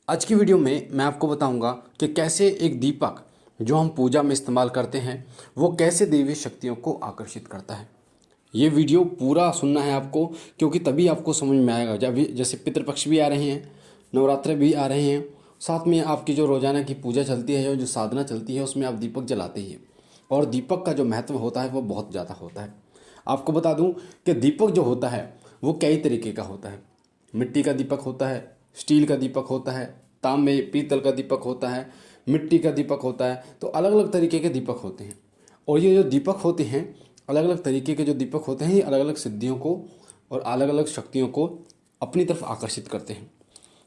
आज की वीडियो में मैं आपको बताऊंगा कि कैसे एक दीपक जो हम पूजा में इस्तेमाल करते हैं वो कैसे दैवीय शक्तियों को आकर्षित करता है। ये वीडियो पूरा सुनना है आपको, क्योंकि तभी आपको समझ में आएगा। जब जैसे पितृपक्ष भी आ रहे हैं, नवरात्र भी आ रहे हैं, साथ में आपकी जो रोजाना की पूजा चलती है, जो साधना चलती है, उसमें आप दीपक जलाते ही हैं। और दीपक का जो महत्व होता है वो बहुत ज़्यादा होता है। आपको बता दूं कि दीपक जो होता है वो कई तरीके का होता है। मिट्टी का दीपक होता है, स्टील का दीपक होता है, तांबे पीतल का दीपक होता है, मिट्टी का दीपक होता है। तो अलग अलग तरीके के दीपक होते हैं। और ये जो दीपक होते हैं, अलग अलग तरीके के जो दीपक होते हैं, ये अलग अलग सिद्धियों को और अलग अलग शक्तियों को अपनी तरफ आकर्षित करते हैं।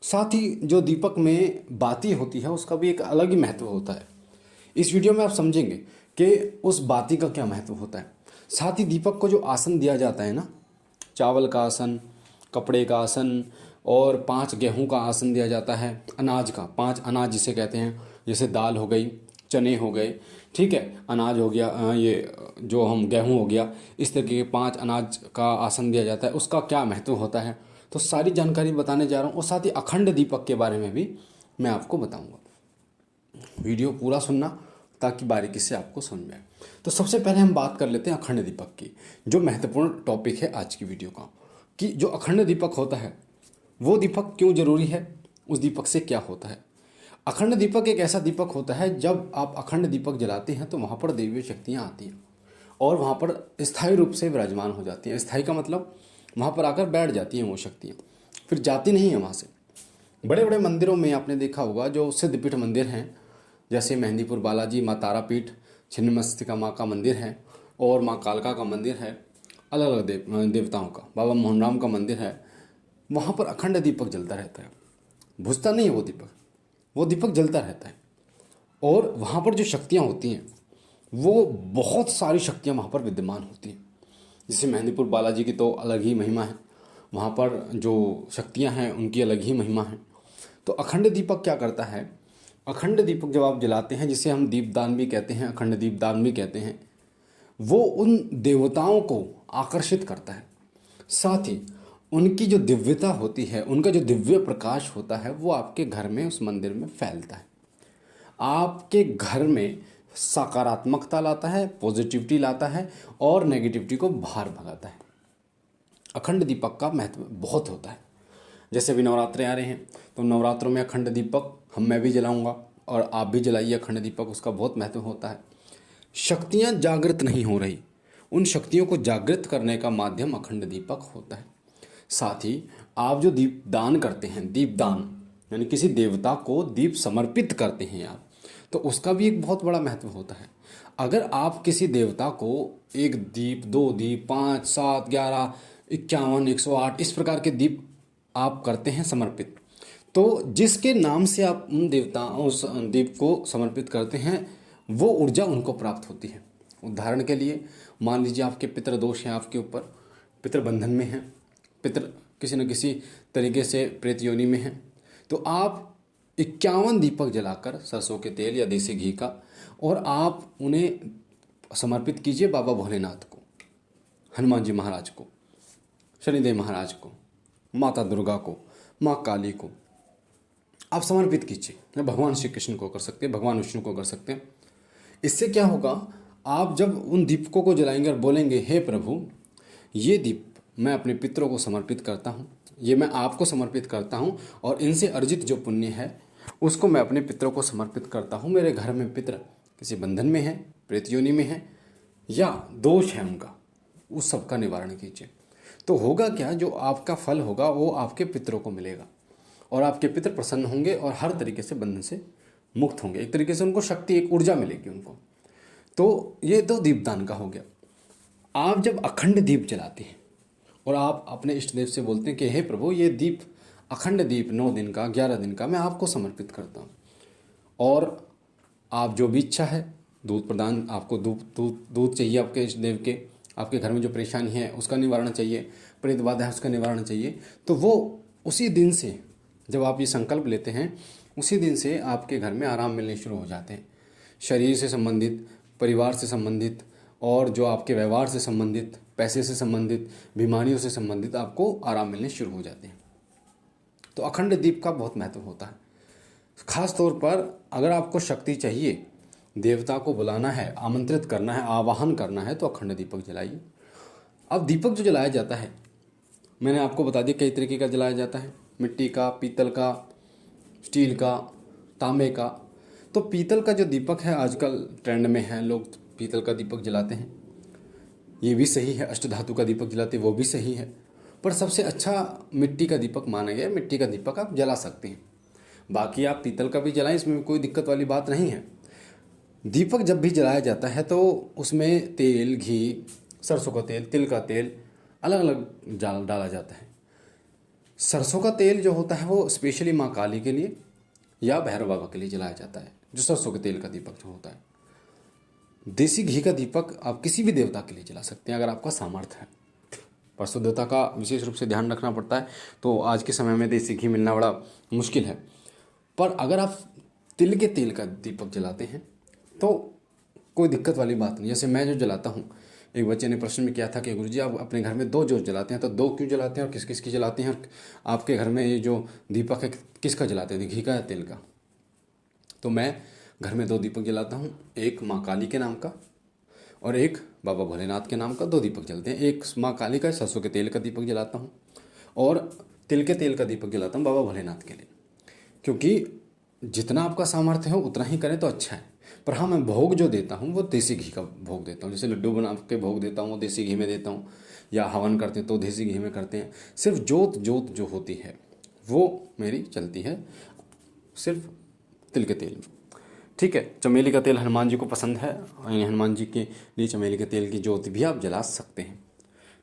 साथ ही जो दीपक में बाती होती है उसका भी एक अलग ही महत्व होता है। इस वीडियो में आप समझेंगे कि उस बाती का क्या महत्व होता है। साथ ही दीपक को जो आसन दिया जाता है ना, चावल का आसन, कपड़े का आसन और 5 गेहूं का आसन दिया जाता है। अनाज का 5 अनाज जिसे कहते हैं, जैसे दाल हो गई, चने हो गए, ठीक है, अनाज हो गया, ये जो हम गेहूं हो गया, इस तरीके के 5 अनाज का आसन दिया जाता है। उसका क्या महत्व होता है, तो सारी जानकारी बताने जा रहा हूँ। और साथ ही अखंड दीपक के बारे में भी मैं आपको बताऊँगा। वीडियो पूरा सुनना ताकि बारीकी से आपको समझ में आए। तो सबसे पहले हम बात कर लेते हैं अखंड दीपक की, जो महत्वपूर्ण टॉपिक है आज की वीडियो का, कि जो अखंड दीपक होता है वो दीपक क्यों जरूरी है, उस दीपक से क्या होता है। अखंड दीपक एक ऐसा दीपक होता है, जब आप अखंड दीपक जलाते हैं तो वहाँ पर दैवीय शक्तियाँ आती हैं और वहाँ पर स्थायी रूप से विराजमान हो जाती हैं। स्थायी का मतलब वहाँ पर आकर बैठ जाती हैं वो शक्तियाँ, फिर जाती नहीं है वहाँ से। बड़े बड़े मंदिरों में आपने देखा होगा, जो सिद्धपीठ मंदिर हैं, जैसे मेहंदीपुर बालाजी, माँ तारापीठ, छिन्नमस्तिका माँ का मंदिर है और माँ कालका का मंदिर है, अलग अलग देवताओं का, बाबा मोहनराम का मंदिर है। वहाँ पर अखंड दीपक जलता रहता है, बुझता नहीं है वो दीपक जलता रहता है। और वहाँ पर जो शक्तियाँ होती हैं वो बहुत सारी शक्तियाँ वहाँ पर विद्यमान होती हैं। जैसे मेहंदीपुर बालाजी की तो अलग ही महिमा है, वहाँ पर जो शक्तियाँ हैं उनकी अलग ही महिमा है। तो अखंड दीपक क्या करता है, अखंड दीपक जब आप जलाते हैं, जिसे हम दीपदान भी कहते हैं, अखंड दीपदान भी कहते हैं, वो उन देवताओं को आकर्षित करता है। साथ ही उनकी जो दिव्यता होती है, उनका जो दिव्य प्रकाश होता है, वो आपके घर में, उस मंदिर में फैलता है। आपके घर में सकारात्मकता लाता है, पॉजिटिविटी लाता है और नेगेटिविटी को बाहर भगाता है। अखंड दीपक का महत्व बहुत होता है। जैसे अभी नवरात्रे आ रहे हैं, तो नवरात्रों में अखंड दीपक मैं भी जलाऊंगा और आप भी जलाइए अखंड दीपक, उसका बहुत महत्व होता है। शक्तियाँ जागृत नहीं हो रही, उन शक्तियों को जागृत करने का माध्यम अखंड दीपक होता है। साथ ही आप जो दीप दान करते हैं, दीपदान यानी किसी देवता को दीप समर्पित करते हैं आप, तो उसका भी एक बहुत बड़ा महत्व होता है। अगर आप किसी देवता को 1 दीप, 2 दीप, 5, 7, 11, 51, 108 इस प्रकार के दीप आप करते हैं समर्पित, तो जिसके नाम से आप उन देवताओं, उस दीप को समर्पित करते हैं, वो ऊर्जा उनको प्राप्त होती है। उदाहरण के लिए मान लीजिए आपके पितृ दोष हैं, आपके ऊपर पितृ बंधन में हैं, पितृ किसी न किसी तरीके से प्रेत योनि में हैं, तो आप 51 दीपक जलाकर सरसों के तेल या देसी घी का, और आप उन्हें समर्पित कीजिए बाबा भोलेनाथ को, हनुमान जी महाराज को, शनिदेव महाराज को, माता दुर्गा को, माँ काली को आप समर्पित कीजिए। भगवान श्री कृष्ण को कर सकते हैं, भगवान विष्णु को कर सकते हैं। इससे क्या होगा, आप जब उन दीपकों को जलाएंगे और बोलेंगे, हे प्रभु, ये दीप मैं अपने पितरों को समर्पित करता हूँ, ये मैं आपको समर्पित करता हूँ, और इनसे अर्जित जो पुण्य है उसको मैं अपने पितरों को समर्पित करता हूँ। मेरे घर में पितर किसी बंधन में है, प्रेत योनि में है या दोष है उनका, उस सब का निवारण कीजिए। तो होगा क्या, जो आपका फल होगा वो आपके पितरों को मिलेगा और आपके पितर प्रसन्न होंगे और हर तरीके से बंधन से मुक्त होंगे। एक तरीके से उनको शक्ति, एक ऊर्जा मिलेगी उनको। तो ये तो दीपदान का हो गया। आप जब अखंड दीप जलाते हैं और आप अपने इष्ट देव से बोलते हैं कि हे प्रभु, ये दीप, अखंड दीप 9 दिन का, 11 दिन का मैं आपको समर्पित करता हूँ, और आप जो भी इच्छा है, दूध प्रदान, आपको दूध चाहिए आपके इष्ट देव के, आपके घर में जो परेशानी है उसका निवारण चाहिए, प्रेत बाधा है उसका निवारण चाहिए, तो वो उसी दिन से, जब आप ये संकल्प लेते हैं, उसी दिन से आपके घर में आराम मिलने शुरू हो जाते हैं। शरीर से संबंधित, परिवार से संबंधित और जो आपके व्यवहार से संबंधित, पैसे से संबंधित, बीमारियों से संबंधित आपको आराम मिलने शुरू हो जाते हैं। तो अखंड दीप का बहुत महत्व होता है। खास तौर पर अगर आपको शक्ति चाहिए, देवता को बुलाना है, आमंत्रित करना है, आवाहन करना है, तो अखंड दीपक जलाइए। अब दीपक जो जलाया जाता है, मैंने आपको बता दिया कई तरीके का जलाया जाता है, मिट्टी का, पीतल का, स्टील का, तांबे का। तो पीतल का जो दीपक है आजकल ट्रेंड में है, लोग पीतल का दीपक जलाते हैं, ये भी सही है। अष्टधातु का दीपक जलाते हैं, वो भी सही है। पर सबसे अच्छा मिट्टी का दीपक माना गया, मिट्टी का दीपक आप जला सकते हैं। बाकी आप पीतल का भी जलाएं, इसमें कोई दिक्कत वाली बात नहीं है। दीपक जब भी जलाया जाता है तो उसमें तेल, घी, सरसों का तेल, तिल का तेल अलग अलग डाला जाता है। सरसों का तेल जो होता है वो स्पेशली माँ काली के लिए या भैरव बाबा के लिए जलाया जाता है, जो सरसों के तेल का दीपक जो होता है। देसी घी का दीपक आप किसी भी देवता के लिए जला सकते हैं अगर आपका सामर्थ्य है। पर शुद्धता का विशेष रूप से ध्यान रखना पड़ता है, तो आज के समय में देसी घी मिलना बड़ा मुश्किल है। पर अगर आप तिल के तेल का दीपक जलाते हैं तो कोई दिक्कत वाली बात नहीं। जैसे मैं जो जलाता हूँ, एक बच्चे ने प्रश्न में किया था कि गुरुजी आप अपने घर में 2 जोत जलाते हैं, तो 2 क्यों जलाते हैं और किस किस की जलाते हैं, और आपके घर में ये जो दीपक है किसका जलाते हैं, घी का या तेल का? तो मैं घर में 2 दीपक जलाता हूँ, एक माँ काली के नाम का और एक बाबा भोलेनाथ के नाम का। 2 दीपक जलते हैं। एक माँ काली का सरसों के तेल का दीपक जलाता हूँ और तिल के तेल का दीपक जलाता हूँ बाबा भोलेनाथ के लिए। क्योंकि जितना आपका सामर्थ्य हो उतना ही करें तो अच्छा है। पर हाँ, मैं भोग जो देता हूँ वो देसी घी का भोग देता हूँ। जैसे लड्डू बना के भोग देता हूँ वो देसी घी में देता हूँ, या हवन करते हैं तो देसी घी में करते हैं। सिर्फ जोत जो होती है वो मेरी चलती है सिर्फ तिल के तेल में। ठीक है। चमेली का तेल हनुमान जी को पसंद है, हनुमान जी के लिए चमेली के तेल की ज्योति भी आप जला सकते हैं।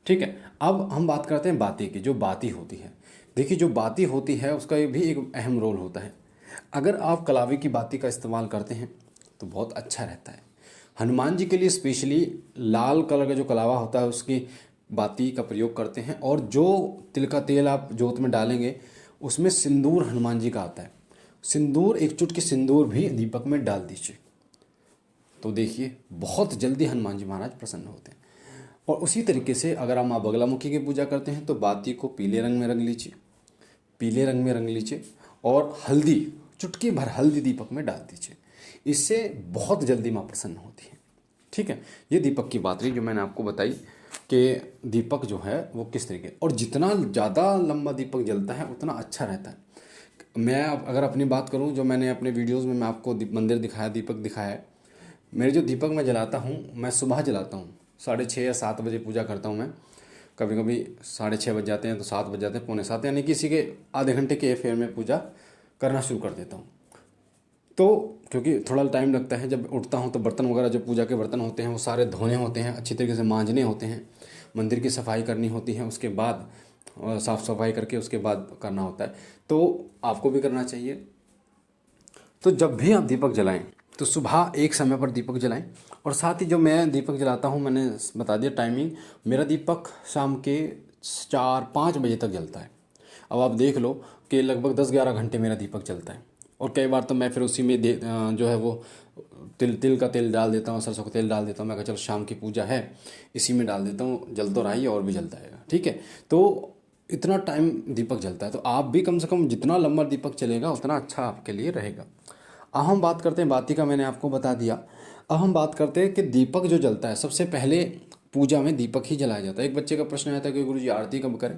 ठीक है। अब हम बात करते हैं बाती की। जो बाती होती है, देखिए जो बाती होती है उसका भी एक अहम रोल होता है। अगर आप कलावी की बाती का इस्तेमाल करते हैं तो बहुत अच्छा रहता है। हनुमान जी के लिए स्पेशली लाल कलर का जो कलावा होता है उसकी बाती का प्रयोग करते हैं। और जो तिल का तेल आप जोत में डालेंगे उसमें सिंदूर हनुमान जी का आता है। सिंदूर, एक चुटकी सिंदूर भी दीपक में डाल दीजिए तो देखिए बहुत जल्दी हनुमान जी महाराज प्रसन्न होते हैं। और उसी तरीके से अगर आप माँ बगलामुखी की पूजा करते हैं तो बाती को पीले रंग में रंग लीजिए, पीले रंग में रंग लीजिए और हल्दी, चुटकी भर हल्दी दीपक में डाल दीजिए। इससे बहुत जल्दी माँ प्रसन्न होती है। ठीक है। ये दीपक की बात रही जो मैंने आपको बताई कि दीपक जो है वो किस तरीके, और जितना ज़्यादा लंबा दीपक जलता है उतना अच्छा रहता है। मैं अगर अपनी बात करूं, जो मैंने अपने वीडियोस में मैं आपको मंदिर दिखाया, दीपक दिखाया है। मेरे जो दीपक मैं जलाता हूं, मैं सुबह जलाता हूं, 6:30 या 7 बजे पूजा करता हूं मैं। कभी कभी 6:30 बज जाते हैं तो 7 बज जाते हैं, 6:45, यानी किसी के आधे घंटे के फेर में पूजा करना शुरू कर देता हूँ। तो क्योंकि थोड़ा टाइम लगता है, जब उठता हूँ तो बर्तन वगैरह, जो पूजा के बर्तन होते हैं वो सारे धोने होते हैं, अच्छी तरीके से मांजने होते हैं, मंदिर की सफाई करनी होती है, उसके बाद साफ़ सफाई करके उसके बाद करना होता है। तो आपको भी करना चाहिए। तो जब भी आप दीपक जलाएं तो सुबह एक समय पर दीपक जलाएं। और साथ ही जो मैं दीपक जलाता हूं, मैंने बता दिया टाइमिंग, मेरा दीपक शाम के 4-5 बजे तक जलता है। अब आप देख लो कि लगभग 10-11 घंटे मेरा दीपक जलता है। और कई बार तो मैं फिर उसी में जो है वो तिल का तेल डाल देता हूँ, सरसों का तेल डाल देता हूँ। मैं कहा चलो शाम की पूजा है, इसी में डाल देता हूँ, जल तो रहा ही और भी जलता है। ठीक है। तो इतना टाइम दीपक जलता है, तो आप भी कम से कम जितना लंबा दीपक चलेगा उतना अच्छा आपके लिए रहेगा। अब हम बात करते हैं बाती का, मैंने आपको बता दिया। अब हम बात करते हैं कि दीपक जो जलता है, सबसे पहले पूजा में दीपक ही जलाया जाता है। एक बच्चे का प्रश्न आया था कि गुरुजी आरती कब करें,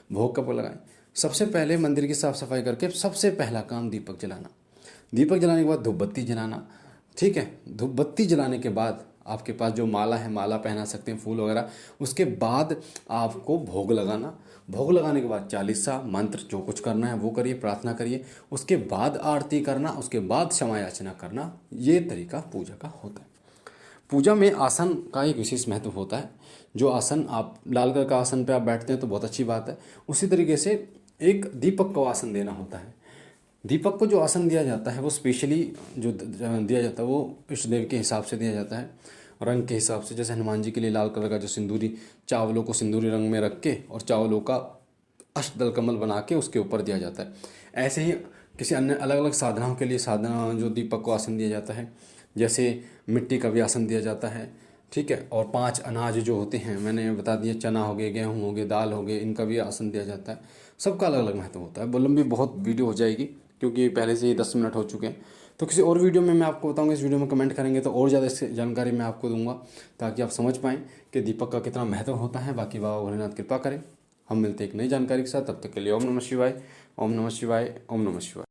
भोग कब लगाएं? सबसे पहले मंदिर की साफ़ सफाई करके सबसे पहला काम दीपक जलाना। दीपक जलाने के बाद धूप बत्ती जलाना। ठीक है। धूप बत्ती जलाने के बाद आपके पास जो माला है, माला पहना सकते हैं, फूल वगैरह। उसके बाद आपको भोग लगाना। भोग लगाने के बाद चालीसा मंत्र जो कुछ करना है वो करिए, प्रार्थना करिए। उसके बाद आरती करना, उसके बाद क्षमा याचना करना। ये तरीका पूजा का होता है। पूजा में आसन का एक विशेष महत्व होता है। जो आसन आप लाल कलर का आसन पे आप बैठते हैं तो बहुत अच्छी बात है। उसी तरीके से एक दीपक को आसन देना होता है। दीपक को जो आसन दिया जाता है वो स्पेशली जो दिया जाता है वो इष्ट देव के हिसाब से दिया जाता है, रंग के हिसाब से। जैसे हनुमान जी के लिए लाल कलर का जो सिंदूरी, चावलों को सिंदूरी रंग में रख के और चावलों का अष्टदल कमल बना के उसके ऊपर दिया जाता है। ऐसे ही किसी अन्य अलग अलग साधनाओं के लिए साधना जो दीपक को आसन दिया जाता है, जैसे मिट्टी का भी आसन दिया जाता है। ठीक है। और 5 अनाज जो होते हैं मैंने बता दिया, चना हो गए, गेहूँ हो गए, दाल हो गए, इनका भी आसन दिया जाता है। सबका अलग अलग महत्व होता है। वो लंबी बहुत वीडियो हो जाएगी, क्योंकि पहले से ही 10 मिनट हो चुके हैं। तो किसी और वीडियो में मैं आपको बताऊंगा, इस वीडियो में कमेंट करेंगे तो और ज़्यादा इसकी जानकारी मैं आपको दूंगा, ताकि आप समझ पाएँ कि दीपक का कितना महत्व होता है। बाकी बाबा भोलेनाथ कृपा करें। हम मिलते हैं एक नई जानकारी के साथ, तब तक के लिए ओम नमः शिवाय, ओम नमः शिवाय, ओम नमः शिवाय।